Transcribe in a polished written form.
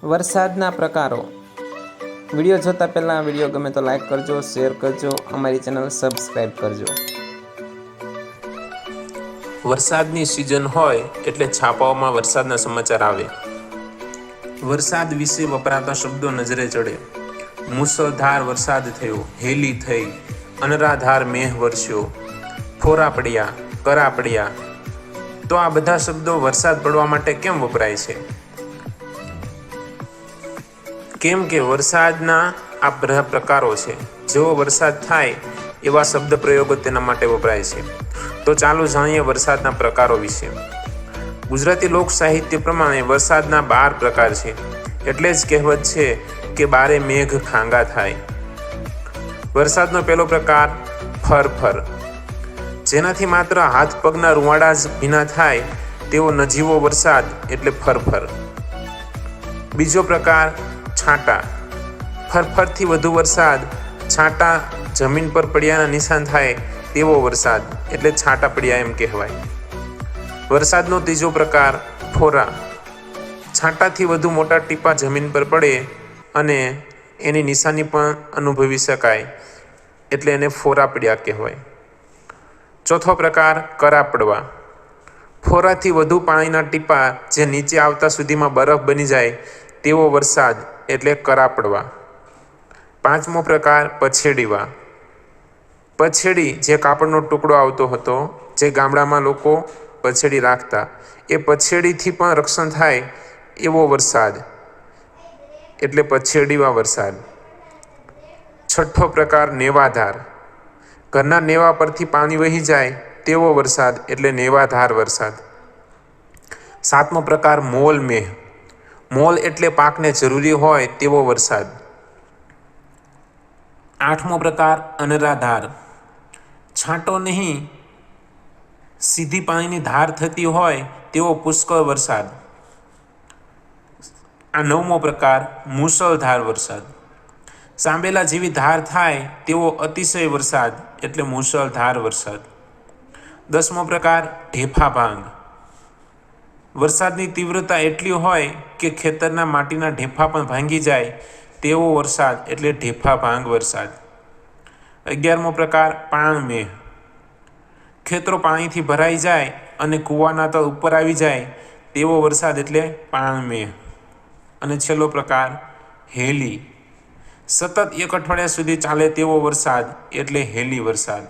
વરસાદના પ્રકારો. વિડીયો જોતા પહેલાં વિડીયો ગમે તો લાઈક કરજો, શેર કરજો, અમારી ચેનલ સબસ્ક્રાઈબ કરજો. વરસાદની સિઝન હોય એટલે છાપાઓમાં વરસાદના સમાચાર આવે. વરસાદ વિશે વપરાતા શબ્દો નજરે ચડે. મુસળધાર વરસાદ થયો, હેલી થઈ, અનરાધાર મેઘ વરસ્યો, ફોરા પડ્યા, કરા પડ્યા. તો આ બધા શબ્દો વરસાદ પડવા માટે કેમ વપરાય છે? કેમ કે વરસાદના આ બધા પ્રકારો છે. જેવો વરસાદ થાય એવા શબ્દ પ્રયોગો તેના માટે વપરાય છે. તો ચાલો જાણીએ વરસાદના પ્રકારો વિશે. ગુજરાતી લોક સાહિત્ય પ્રમાણે વરસાદના 12 પ્રકાર છે. એટલે જ કહેવત છે કે બારે મેઘ ખાંગા થાય. વરસાદનો પહેલો પ્રકાર ફર, જેનાથી માત્ર હાથ પગના રૂંવાડા જ ભીના થાય તેવો નજીવો વરસાદ એટલે ફર. બીજો પ્રકાર છાંટા. ફરથી વધુ વરસાદ, છાંટા જમીન પર પડ્યાના નિશાન થાય તેવો વરસાદ એટલે છાંટા પડ્યા એમ કહેવાય. વરસાદનો ત્રીજો પ્રકાર ફોરા. છાંટાથી વધુ મોટા ટીપા જમીન પર પડે અને એની નિશાની પણ અનુભવી શકાય એટલે એને ફોરા પડ્યા કહેવાય. ચોથો પ્રકાર કરા પડવા. ફોરાથી વધુ પાણીના ટીપા જે નીચે આવતા સુધીમાં બરફ બની જાય તેવો વરસાદ એટલે કરા પડવા. પાંચમો પ્રકાર પછેડીવા. પછેડી જે કાપડનો ટુકડો આવતો હતો, જે ગામડામાં લોકો પછેડી રાખતા, એ પછેડીથી પણ રક્ષણ થાય એવો વરસાદ એટલે પછેડીવા વરસાદ. છઠ્ઠો પ્રકાર નેવાધાર. ઘરના નેવા પરથી પાણી વહી જાય તેવો વરસાદ એટલે નેવાધાર વરસાદ. સાતમો પ્રકાર મોલ મેહ. મોલ એટલે પાકને જરૂરી હોય તેવો વરસાદ. આઠમો પ્રકાર અનરાધાર. છાંટો નહીં, સીધી પાણીની ધાર થતી હોય તેવો પુષ્કળ વરસાદ. આ નવમો પ્રકાર મુસળધાર વરસાદ. સાંભેલા જેવી ધાર થાય તેવો અતિશય વરસાદ એટલે મુસળધાર વરસાદ. દસમો પ્રકાર ઢેફા ભાંગ. વરસાદની તીવ્રતા એટલી હોય કે ખેતરના માટીના ઢેફા પણ ભાંગી જાય તેવો વરસાદ એટલે ઢેફા ભાંગ વરસાદ. 11મો પ્રકાર પાણ મેહ. ખેતરો પાણીથી ભરાઈ જાય અને કૂવાના તળ ઉપર આવી જાય તેવો વરસાદ એટલે પાણ મેહ. અને છેલ્લો પ્રકાર હેલી. સતત 1 અઠવાડિયા સુધી ચાલે તેવો વરસાદ એટલે હેલી વરસાદ.